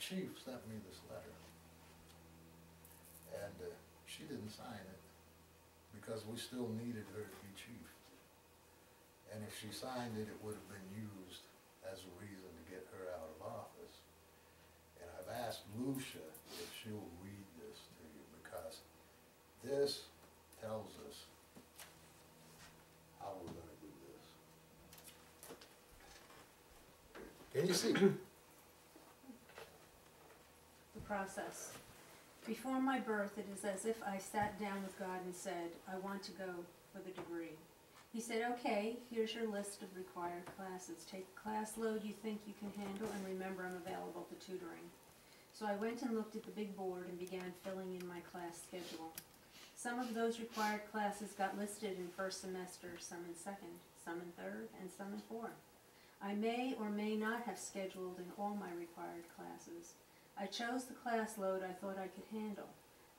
chief sent me this letter. And she didn't sign it because we still needed her to be chief. And if she signed it, it would have been used as a reason to get her out of office. And I've asked Lucia if she'll read this to you, because this tells us how we're going to do this. Can you see? The process. Before my birth, it is as if I sat down with God and said, I want to go for the degree. He said, okay, here's your list of required classes. Take a class load you think you can handle, and remember I'm available for tutoring. So I went and looked at the big board and began filling in my class schedule. Some of those required classes got listed in first semester, some in second, some in third, and some in fourth. I may or may not have scheduled in all my required classes. I chose the class load I thought I could handle.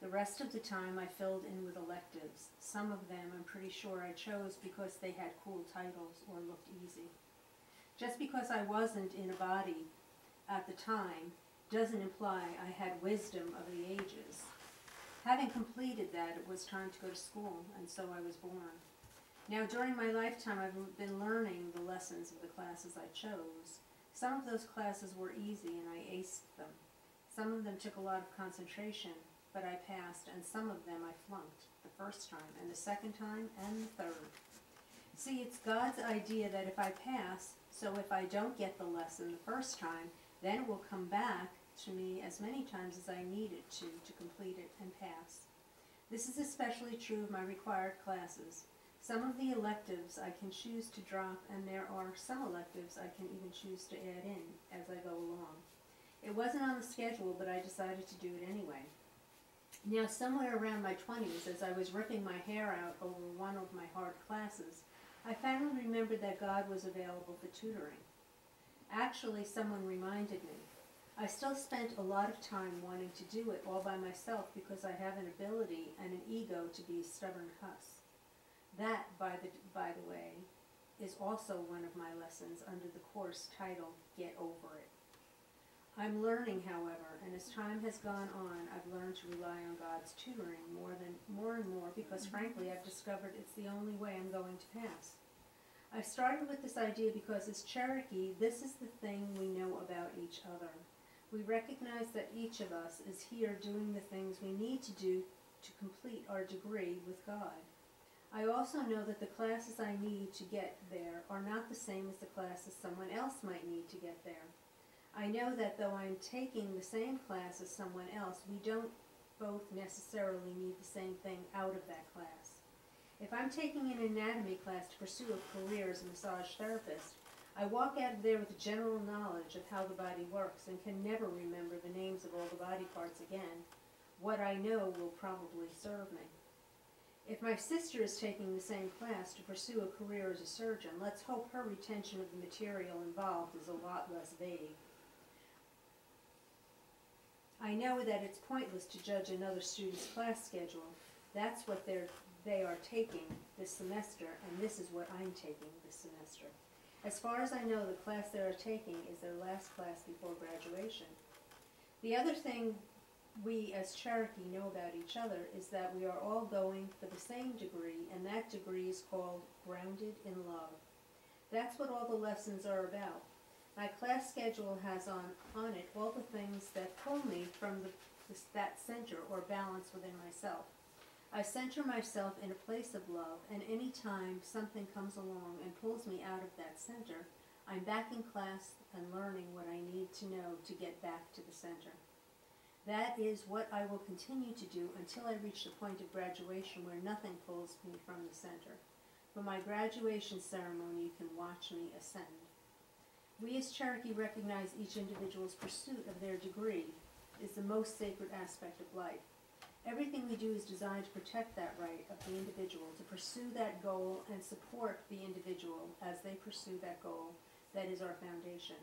The rest of the time I filled in with electives. Some of them I'm pretty sure I chose because they had cool titles or looked easy. Just because I wasn't in a body at the time doesn't imply I had wisdom of the ages. Having completed that, it was time to go to school, and so I was born. Now, during my lifetime, I've been learning the lessons of the classes I chose. Some of those classes were easy, and I aced them. Some of them took a lot of concentration, but I passed, and some of them I flunked the first time, and the second time, and the third. See, it's God's idea that if I pass, so if I don't get the lesson the first time, then it will come back to me as many times as I need it to complete it and pass. This is especially true of my required classes. Some of the electives I can choose to drop, and there are some electives I can even choose to add in as I go along. It wasn't on the schedule, but I decided to do it anyway. Now, somewhere around my 20s, as I was ripping my hair out over one of my hard classes, I finally remembered that God was available for tutoring. Actually, someone reminded me. I still spent a lot of time wanting to do it all by myself because I have an ability and an ego to be a stubborn cuss. That, by the way, is also one of my lessons under the course titled Get Over It. I'm learning, however, and as time has gone on, I've learned to rely on God's tutoring more and more because, frankly, I've discovered it's the only way I'm going to pass. I started with this idea because as Cherokee, this is the thing we know about each other. We recognize that each of us is here doing the things we need to do to complete our degree with God. I also know that the classes I need to get there are not the same as the classes someone else might need to get there. I know that though I'm taking the same class as someone else, we don't both necessarily need the same thing out of that class. If I'm taking an anatomy class to pursue a career as a massage therapist, I walk out of there with a general knowledge of how the body works and can never remember the names of all the body parts again. What I know will probably serve me. If my sister is taking the same class to pursue a career as a surgeon, let's hope her retention of the material involved is a lot less vague. I know that it's pointless to judge another student's class schedule. That's what they are taking this semester, and this is what I'm taking this semester. As far as I know, the class they are taking is their last class before graduation. The other thing we as Cherokee know about each other is that we are all going for the same degree, and that degree is called Grounded in Love. That's what all the lessons are about. My class schedule has on it all the things that pull me from that center or balance within myself. I center myself in a place of love, and any time something comes along and pulls me out of that center, I'm back in class and learning what I need to know to get back to the center. That is what I will continue to do until I reach the point of graduation where nothing pulls me from the center. For my graduation ceremony, you can watch me ascend. We as Cherokee recognize each individual's pursuit of their degree is the most sacred aspect of life. Everything we do is designed to protect that right of the individual, to pursue that goal and support the individual as they pursue that goal. That is our foundation.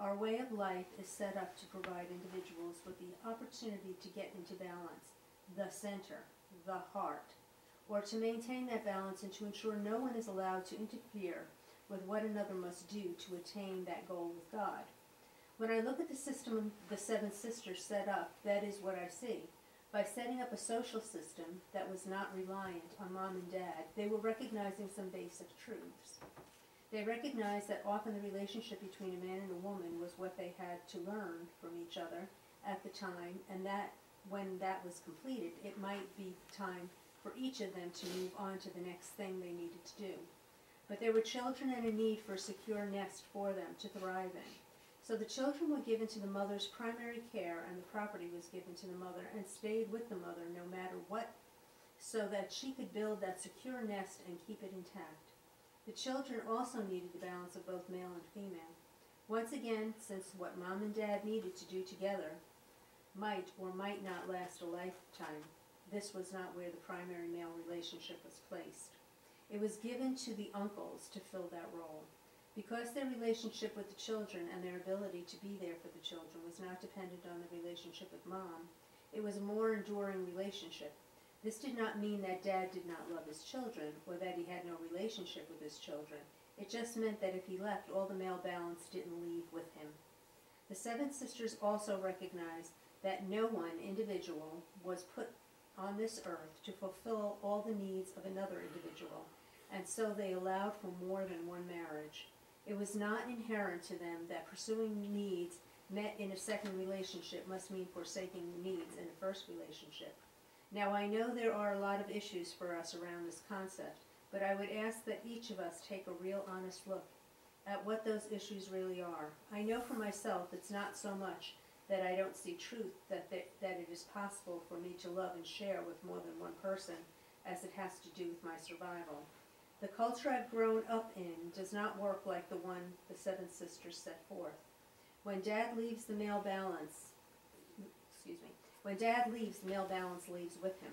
Our way of life is set up to provide individuals with the opportunity to get into balance, the center, the heart, or to maintain that balance and to ensure no one is allowed to interfere with what another must do to attain that goal with God. When I look at the system the seven sisters set up, that is what I see. By setting up a social system that was not reliant on mom and dad, they were recognizing some basic truths. They recognized that often the relationship between a man and a woman was what they had to learn from each other at the time, and that when that was completed, it might be time for each of them to move on to the next thing they needed to do. But there were children and a need for a secure nest for them to thrive in. So the children were given to the mother's primary care, and the property was given to the mother and stayed with the mother no matter what, so that she could build that secure nest and keep it intact. The children also needed the balance of both male and female. Once again, since what mom and dad needed to do together might or might not last a lifetime, this was not where the primary male relationship was placed. It was given to the uncles to fill that role. Because their relationship with the children and their ability to be there for the children was not dependent on the relationship with mom, it was a more enduring relationship. This did not mean that dad did not love his children or that he had no relationship with his children. It just meant that if he left, all the male balance didn't leave with him. The seven sisters also recognized that no one individual was put on this earth to fulfill all the needs of another individual, and so they allowed for more than one marriage. It was not inherent to them that pursuing needs met in a second relationship must mean forsaking the needs in a first relationship. Now, I know there are a lot of issues for us around this concept, but I would ask that each of us take a real honest look at what those issues really are. I know for myself it's not so much that I don't see truth, that it is possible for me to love and share with more than one person, as it has to do with my survival. The culture I've grown up in does not work like the one the seven sisters set forth. When dad leaves, the male balance leaves with him.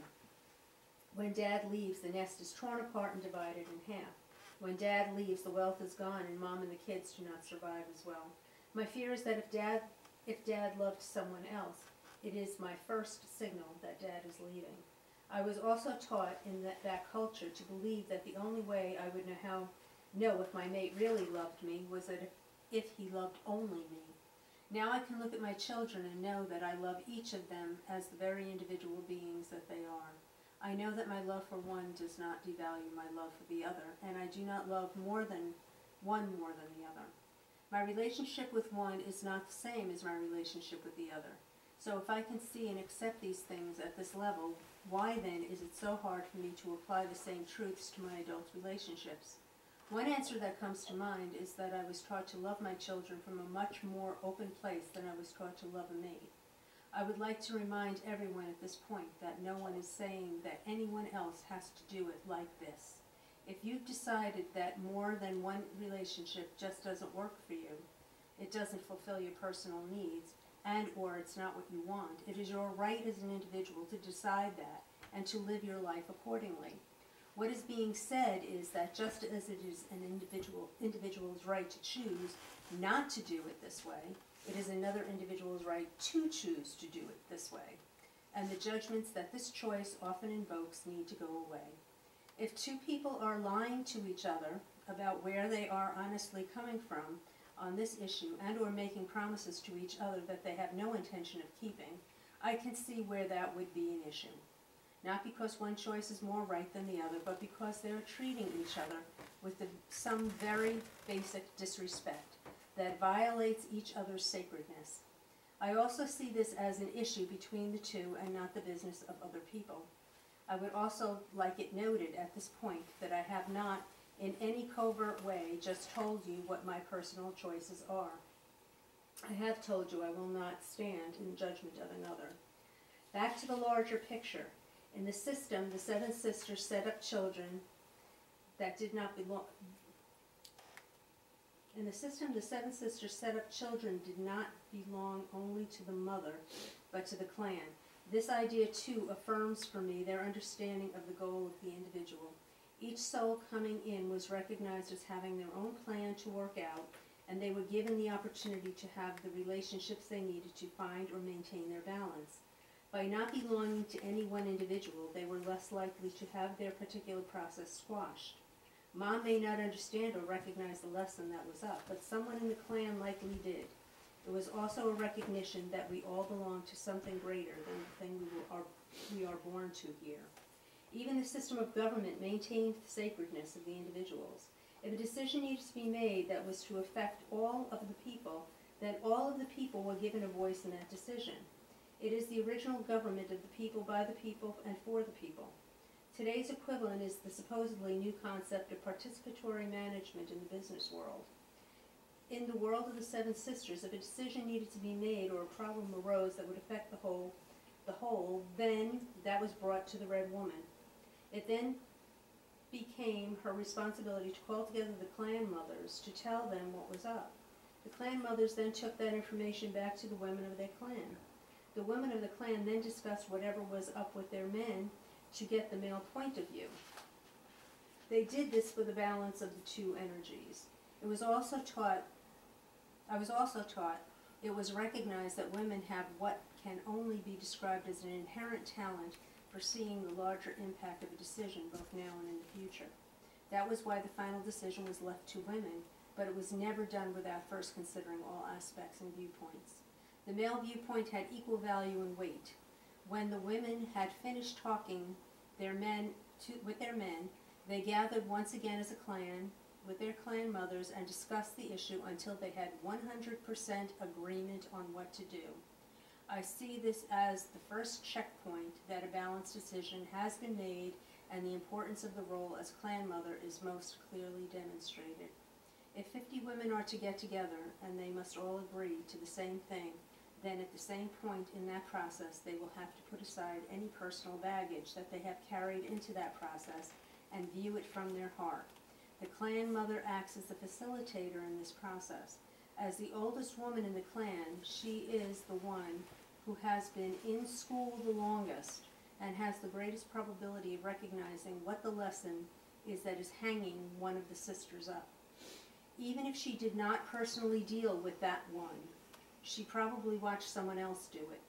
When dad leaves, the nest is torn apart and divided in half. When dad leaves, the wealth is gone and mom and the kids do not survive as well. My fear is that if dad loved someone else, it is my first signal that dad is leaving. I was also taught in that culture to believe that the only way I would know if my mate really loved me was that if he loved only me. Now I can look at my children and know that I love each of them as the very individual beings that they are. I know that my love for one does not devalue my love for the other, and I do not love one more than the other. My relationship with one is not the same as my relationship with the other. So if I can see and accept these things at this level, why then is it so hard for me to apply the same truths to my adult relationships? One answer that comes to mind is that I was taught to love my children from a much more open place than I was taught to love a mate. I would like to remind everyone at this point that no one is saying that anyone else has to do it like this. If you've decided that more than one relationship just doesn't work for you, it doesn't fulfill your personal needs, and or it's not what you want, it is your right as an individual to decide that and to live your life accordingly. What is being said is that just as it is an individual's right to choose not to do it this way, it is another individual's right to choose to do it this way. And the judgments that this choice often invokes need to go away. If two people are lying to each other about where they are honestly coming from on this issue and or making promises to each other that they have no intention of keeping, I can see where that would be an issue. Not because one choice is more right than the other, but because they are treating each other with some very basic disrespect that violates each other's sacredness. I also see this as an issue between the two and not the business of other people. I would also like it noted at this point that I have not, in any covert way, just told you what my personal choices are. I have told you I will not stand in judgment of another. Back to the larger picture. In the system, the seven sisters set up children that did not belong. In the system, the seven sisters set up children did not belong only to the mother, but to the clan. This idea, too, affirms for me their understanding of the goal of the individual. Each soul coming in was recognized as having their own plan to work out, and they were given the opportunity to have the relationships they needed to find or maintain their balance. By not belonging to any one individual, they were less likely to have their particular process squashed. Mom may not understand or recognize the lesson that was up, but someone in the clan likely did. It was also a recognition that we all belong to something greater than the thing we are born to here. Even the system of government maintained the sacredness of the individuals. If a decision needed to be made that was to affect all of the people, then all of the people were given a voice in that decision. It is the original government of the people, by the people, and for the people. Today's equivalent is the supposedly new concept of participatory management in the business world. In the world of the Seven Sisters, if a decision needed to be made or a problem arose that would affect the whole, then that was brought to the Red Woman. It then became her responsibility to call together the clan mothers to tell them what was up. The clan mothers then took that information back to the women of their clan. The women of the clan then discussed whatever was up with their men to get the male point of view. They did this for the balance of the two energies. I was also taught it was recognized that women have what can only be described as an inherent talent for seeing the larger impact of a decision both now and in the future. That was why the final decision was left to women, but it was never done without first considering all aspects and viewpoints. The male viewpoint had equal value and weight. When the women had finished talking with their men, they gathered once again as a clan with their clan mothers and discussed the issue until they had 100% agreement on what to do. I see this as the first checkpoint that a balanced decision has been made, and the importance of the role as clan mother is most clearly demonstrated. If 50 women are to get together and they must all agree to the same thing, then at the same point in that process they will have to put aside any personal baggage that they have carried into that process and view it from their heart. The clan mother acts as the facilitator in this process. As the oldest woman in the clan, she is the one who has been in school the longest and has the greatest probability of recognizing what the lesson is that is hanging one of the sisters up. Even if she did not personally deal with that one, she probably watched someone else do it.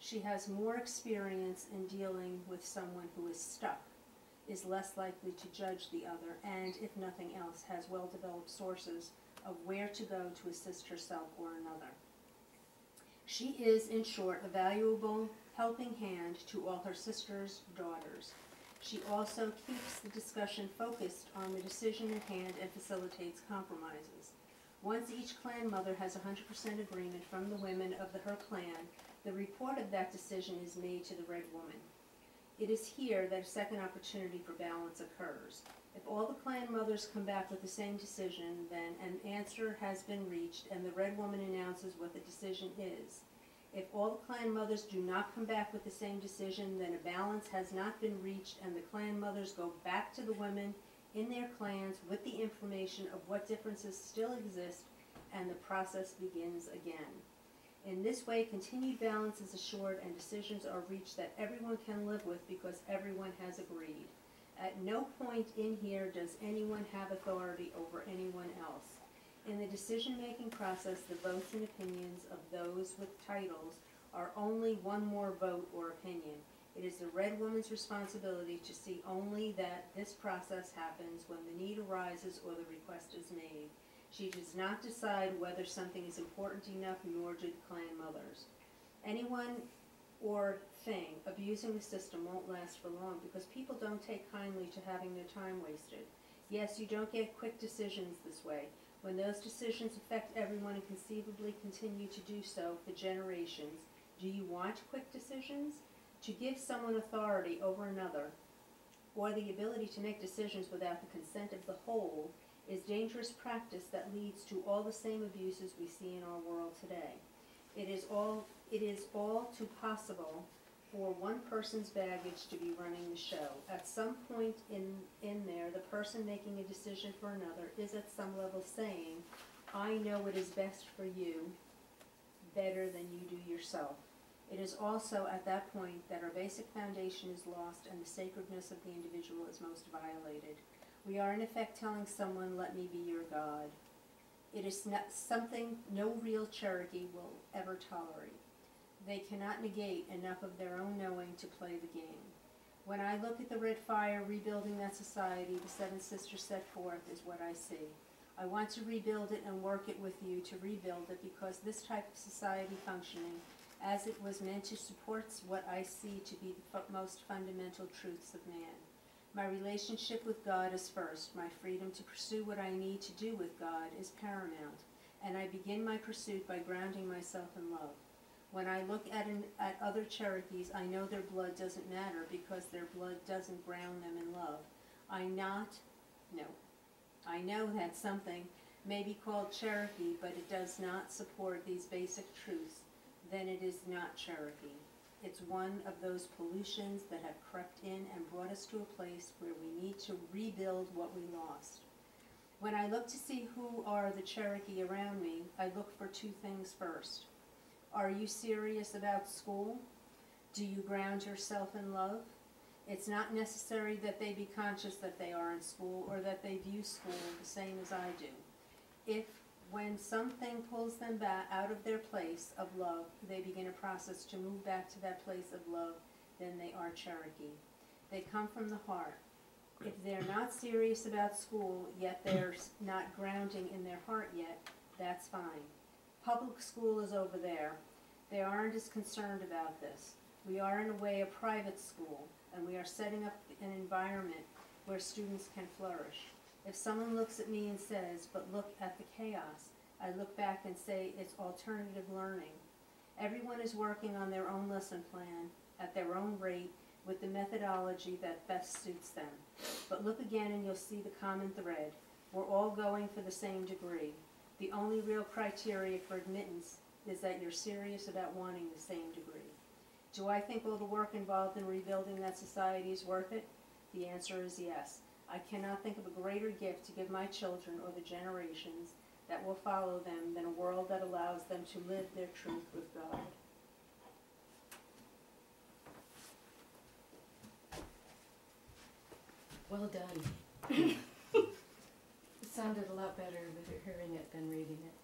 She has more experience in dealing with someone who is stuck, is less likely to judge the other, and, if nothing else, has well-developed sources of where to go to assist herself or another. She is, in short, a valuable helping hand to all her sisters' daughters. She also keeps the discussion focused on the decision at hand and facilitates compromises. Once each clan mother has 100% agreement from the women of her clan, the report of that decision is made to the Red Woman. It is here that a second opportunity for balance occurs. If all the clan mothers come back with the same decision, then an answer has been reached and the Red Woman announces what the decision is. If all the clan mothers do not come back with the same decision, then a balance has not been reached and the clan mothers go back to the women in their clans with the information of what differences still exist, and the process begins again. In this way, continued balance is assured and decisions are reached that everyone can live with because everyone has agreed. At no point in here does anyone have authority over anyone else. In the decision-making process, the votes and opinions of those with titles are only one more vote or opinion. It is the Red Woman's responsibility to see only that this process happens when the need arises or the request is made. She does not decide whether something is important enough, nor do the clan mothers. Anyone or thing abusing the system won't last for long because people don't take kindly to having their time wasted. Yes, you don't get quick decisions this way. When those decisions affect everyone and conceivably continue to do so for generations, do you want quick decisions? To give someone authority over another, or the ability to make decisions without the consent of the whole, is dangerous practice that leads to all the same abuses we see in our world today. It is all too possible for one person's baggage to be running the show. At some point in there, the person making a decision for another is at some level saying, I know what is best for you better than you do yourself. It is also at that point that our basic foundation is lost and the sacredness of the individual is most violated. We are in effect telling someone, let me be your God. It is not something no real Cherokee will ever tolerate. They cannot negate enough of their own knowing to play the game. When I look at the red fire rebuilding that society the Seven Sisters set forth is what I see. I want to rebuild it and work it with you to rebuild it because this type of society functioning, as it was meant to, supports what I see to be the most fundamental truths of man. My relationship with God is first. My freedom to pursue what I need to do with God is paramount, and I begin my pursuit by grounding myself in love. When I look at other Cherokees, I know their blood doesn't matter because their blood doesn't ground them in love. I know that something may be called Cherokee, but it does not support these basic truths, then it is not Cherokee. It's one of those pollutions that have crept in and brought us to a place where we need to rebuild what we lost. When I look to see who are the Cherokee around me, I look for two things first. Are you serious about school? Do you ground yourself in love? It's not necessary that they be conscious that they are in school or that they view school the same as I do. If, when something pulls them back out of their place of love, they begin a process to move back to that place of love, then they are Cherokee. They come from the heart. If they're not serious about school, yet they're not grounding in their heart yet, that's fine. Public school is over there. They aren't as concerned about this. We are in a way a private school, and we are setting up an environment where students can flourish. If someone looks at me and says, but look at the chaos, I look back and say it's alternative learning. Everyone is working on their own lesson plan, at their own rate, with the methodology that best suits them. But look again and you'll see the common thread. We're all going for the same degree. The only real criteria for admittance is that you're serious about wanting the same degree. Do I think all the work involved in rebuilding that society is worth it? The answer is yes. I cannot think of a greater gift to give my children or the generations that will follow them than a world that allows them to live their truth with God. Well done. It sounded a lot better with hearing it than reading it.